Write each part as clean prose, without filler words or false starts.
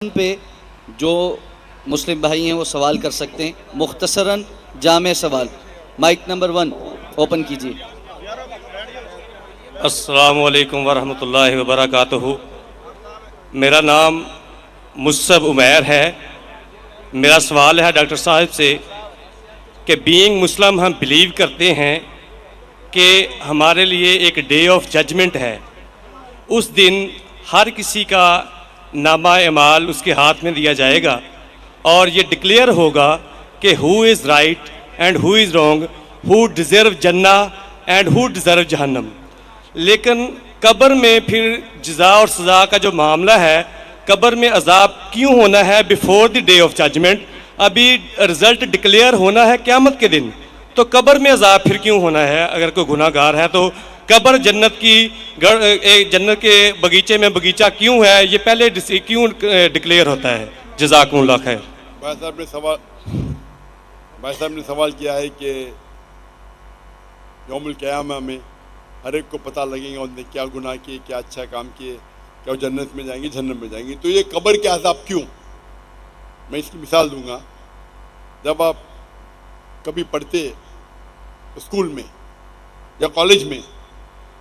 पे जो मुस्लिम भाई हैं वो सवाल कर सकते हैं, मुख्तसरन जामे सवाल। माइक नंबर 1 ओपन कीजिए। अस्सलामु अलैकुम वरहमतुल्लाहि वबरकातुहू। मेरा नाम मुसब उमैर है। मेरा सवाल है डॉक्टर साहब से कि बीइंग मुस्लिम हम बिलीव करते हैं कि हमारे लिए एक डे ऑफ जजमेंट है। उस दिन हर किसी का नामा एमाल उसके हाथ में दिया जाएगा और ये डिक्लेयर होगा कि who is right and who is wrong, who deserve जन्ना एंड हु डिज़र्व जहन्नम। लेकिन कब्र में फिर जज़ा और सज़ा का जो मामला है, कब्र में अजाब क्यों होना है before the day of judgement? अभी रिज़ल्ट डिक्लेयर होना है क़यामत के दिन, तो कब्र में अजाब फिर क्यों होना है? अगर कोई गुनाहगार है तो कब्र जन्नत की जन्नत के बगीचे में बगीचा क्यों है, ये पहले क्यों डिक्लेयर होता है? जज़ाकुमुल्लाह खैर। भाई साहब ने सवाल किया है कि यौमुल क़यामा में हर एक को पता लगेगा उन्होंने क्या गुनाह किए, क्या अच्छा काम किए, क्या वो जन्नत में जाएंगे, जहन्नम में जाएंगे। तो ये कब्र के अज़ाब क्यों? मैं इसकी मिसाल दूंगा। जब आप कभी पढ़ते स्कूल में या कॉलेज में,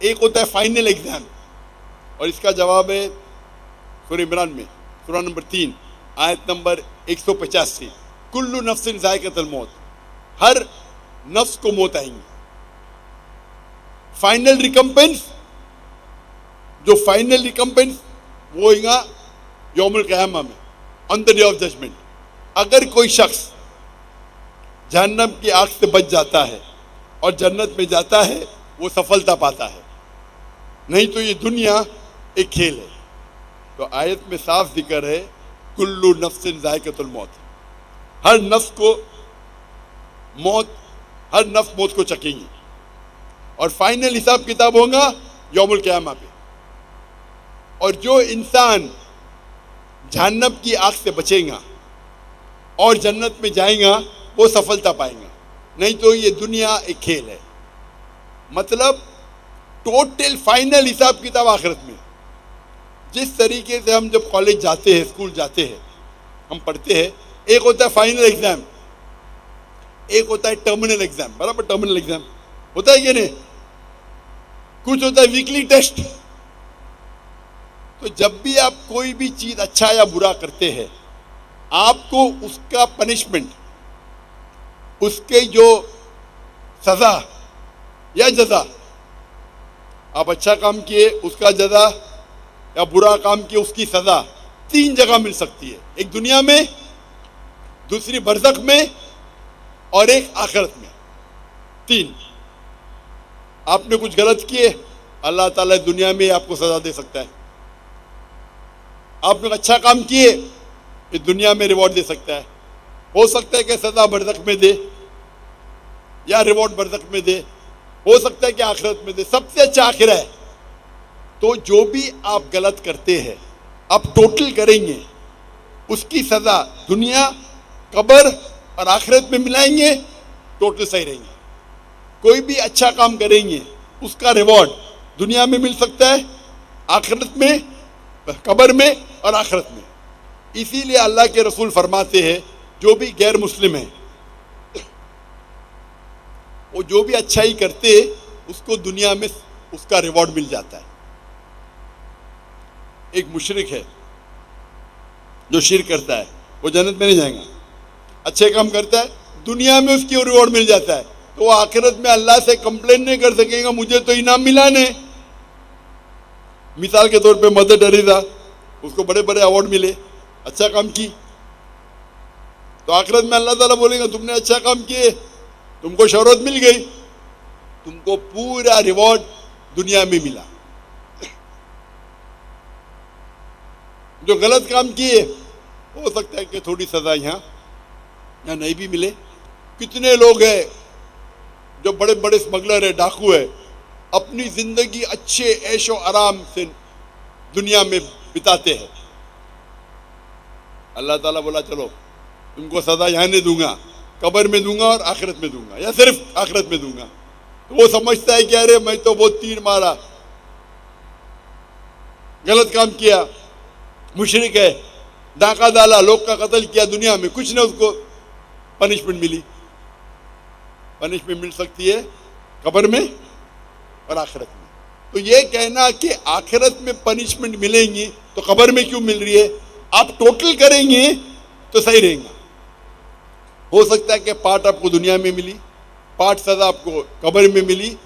एक होता है फाइनल एग्ज़ाम और इसका जवाब है सूरह इमरान में सूरह नंबर 3 आयत नंबर 185, कुल्लु नफ्सिन ज़ाइक़तुल मौत, हर नफ्स को मौत आएंगी। फाइनल रिकम्पेंस, जो फाइनल रिकम्पेंस वो होगा यौमुल क़यामा में, on the day of judgement. अगर कोई शख्स जहन्नम की आग से बच जाता है और जन्नत में जाता है, वो सफलता पाता है, नहीं तो ये दुनिया एक खेल है। तो आयत में साफ जिक्र है कुल्लु नफ्सिन ज़ाइक़तुल मौत, हर नफ्स को मौत, हर नफ्स मौत को चखेंगी और फाइनल हिसाब किताब होगा यौमुल क़यामा पे। और जो इंसान जहन्नम की आग से बचेगा और जन्नत में जाएगा वो सफलता पाएगा, नहीं तो ये दुनिया एक खेल है। मतलब टोटल फाइनल हिसाब किताब आखिरत में। जिस तरीके से हम जब कॉलेज जाते हैं, स्कूल जाते हैं, हम पढ़ते हैं, एक होता है फाइनल एग्जाम, एक होता है टर्मिनल एग्जाम। बराबर टर्मिनल एग्जाम होता है कि नहीं? कुछ होता है वीकली टेस्ट। तो जब भी आप कोई भी चीज अच्छा या बुरा करते हैं, आपको उसका पनिशमेंट, उसके जो सजा या जजा, आप अच्छा काम किए उसका जजा या बुरा काम किए उसकी सजा, 3 जगह मिल सकती है। एक दुनिया में, दूसरी बरज़ख में और एक आखिरत में। 3। आपने कुछ गलत किए, अल्लाह ताला दुनिया में आपको सजा दे सकता है। आपने अच्छा काम किए, ये दुनिया में रिवॉर्ड दे सकता है। हो सकता है कि सजा बरज़ख में दे या रिवॉर्ड बरज़ख में दे, हो सकता है कि आखिरत में दे। सबसे अच्छा आखिर है। तो जो भी आप गलत करते हैं, आप टोटल करेंगे, उसकी सजा दुनिया, कब्र और आखिरत में मिलाएंगे, टोटल सही रहेंगे। कोई भी अच्छा काम करेंगे, उसका रिवॉर्ड दुनिया में मिल सकता है, आखिरत में, कब्र में और आखिरत में। इसीलिए अल्लाह के रसूल फरमाते हैं जो भी गैर मुस्लिम है, वो जो भी अच्छाई करते उसको दुनिया में उसका रिवॉर्ड मिल जाता है। एक मुशरिक है जो शिर्क करता है, वो जन्नत में नहीं जाएगा। अच्छे काम करता है, दुनिया में उसकी रिवॉर्ड मिल जाता है, तो वो आखिरत में अल्लाह से कंप्लेन नहीं कर सकेगा मुझे तो इनाम मिला नहीं। मिसाल के तौर पे मदर टेरेसा, उसको बड़े बड़े अवार्ड मिले, अच्छा काम की, तो आखिरत में अल्लाह ताला बोलेगा तुमने अच्छा काम किए, तुमको शोहरत मिल गई, तुमको पूरा रिवॉर्ड दुनिया में मिला। जो गलत काम किए, हो सकता है कि थोड़ी सजा यहाँ नहीं भी मिले। कितने लोग हैं जो बड़े बड़े स्मगलर है, डाकू है, अपनी जिंदगी अच्छे ऐशो आराम से दुनिया में बिताते हैं। अल्लाह ताला बोला चलो तुमको सजा यहाँ नहीं दूंगा, कब्र में दूंगा और आखिरत में दूंगा, या सिर्फ आखिरत में दूंगा। तो वो समझता है कि अरे मैं तो बहुत तीर मारा, गलत काम किया, मुशरिक है, डाका डाला, लोग का कत्ल किया दुनिया में, कुछ ने उसको पनिशमेंट मिली। पनिशमेंट मिल सकती है कब्र में और आखिरत में। तो ये कहना कि आखिरत में पनिशमेंट मिलेंगी तो कब्र में क्यों मिल रही है, आप टोटल करेंगे तो सही रहेगा। हो सकता है कि पार्ट आपको दुनिया में मिली, पार्ट सजा आपको कब्र में मिली,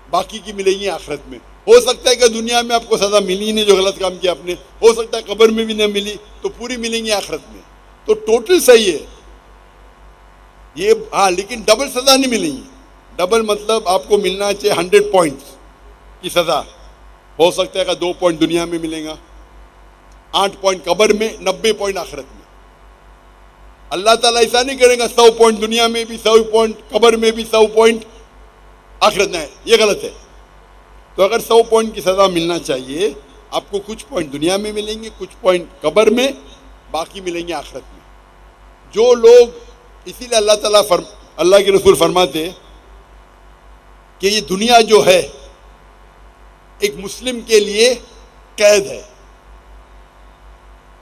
बाकी की मिलेंगी आखिरत में। हो सकता है कि दुनिया में आपको सजा मिली ही नहीं जो गलत काम किया आपने, हो सकता है कब्र में भी नहीं मिली तो पूरी मिलेंगी आखिरत में। तो टोटल सही है ये, हाँ, लेकिन डबल सजा नहीं मिलेंगी। डबल मतलब आपको मिलना चाहिए 100 पॉइंट्स की सजा। हो सकता है कि 2 पॉइंट दुनिया में मिलेगा, 8 पॉइंट कब्र में, 90 पॉइंट आखिरत में। अल्लाह ताला ऐसा नहीं करेगा 100 पॉइंट दुनिया में भी, 100 पॉइंट कब्र में भी, 100 पॉइंट आखिरत में, ये गलत है। तो अगर 100 पॉइंट की सजा मिलना चाहिए, आपको कुछ पॉइंट दुनिया में मिलेंगे, कुछ पॉइंट कब्र में, बाकी मिलेंगे आखिरत में। जो लोग, इसीलिए अल्लाह के रसूल फरमाते कि ये दुनिया जो है एक मुस्लिम के लिए कैद है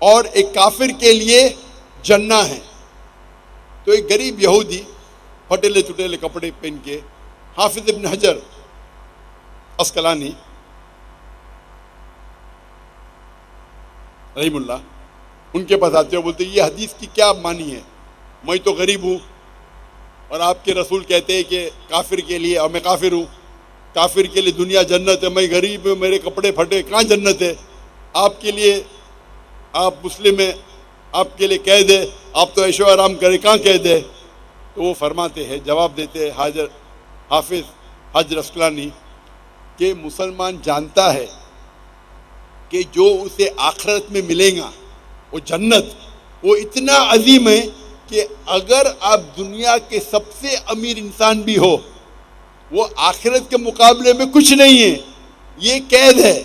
और एक काफिर के लिए जन्ना है। तो एक गरीब यहूदी फटेले चुटेले कपड़े पहन के, हाफिज इब्न हजर अस्कलानी रहीमुल्लाह, उनके पास आते हो, बोलते ये हदीस की क्या मानी है, मैं तो गरीब हूँ और आपके रसूल कहते हैं कि काफिर के लिए, और मैं काफिर हूँ, काफिर के लिए दुनिया जन्नत है, मैं गरीब हूँ, मेरे कपड़े फटे, कहाँ जन्नत है आपके लिए, आप मुस्लिम हैं, आपके लिए कैद है, आप तो ऐशो आराम करें, कहाँ कैद है। तो वो फरमाते हैं, जवाब देते हैं हाफिज हजर अस्कलानी कि मुसलमान जानता है कि जो उसे आखिरत में मिलेगा वो जन्नत, वो इतना अजीम है कि अगर आप दुनिया के सबसे अमीर इंसान भी हो, वो आखिरत के मुकाबले में कुछ नहीं है, ये कैद है।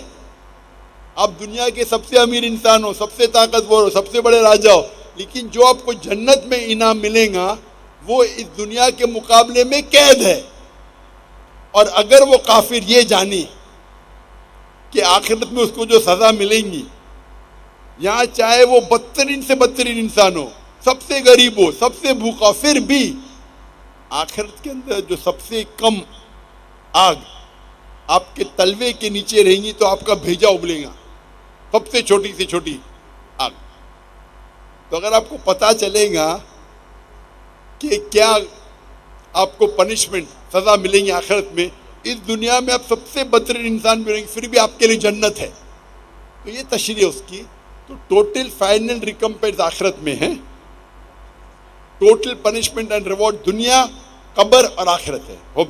आप दुनिया के सबसे अमीर इंसान हो, सबसे ताकतवर हो, सबसे बड़े राजा हो, लेकिन जो आपको जन्नत में इनाम मिलेगा वो इस दुनिया के मुकाबले में कैद है। और अगर वो काफिर ये जाने कि आखिरत में उसको जो सजा मिलेंगी, यहाँ चाहे वो बदतरीन से बदतरीन इंसान हो, सबसे गरीब हो, सबसे भूखा, फिर भी आखिरत के अंदर जो सबसे कम आग आपके तलवे के नीचे रहेंगी तो आपका भेजा उबलेगा, सबसे छोटी से छोटी आग। तो अगर आपको पता चलेगा कि क्या आपको पनिशमेंट, सजा मिलेंगी आखिरत में, इस दुनिया में आप सबसे बदतरीन इंसान मिलेंगे, फिर भी आपके लिए जन्नत है, तो ये तशरीह उसकी। तो टोटल फाइनल रिकम्पेंस आखिरत में है, टोटल पनिशमेंट एंड रिवॉर्ड दुनिया, कब्र और आखिरत है। होप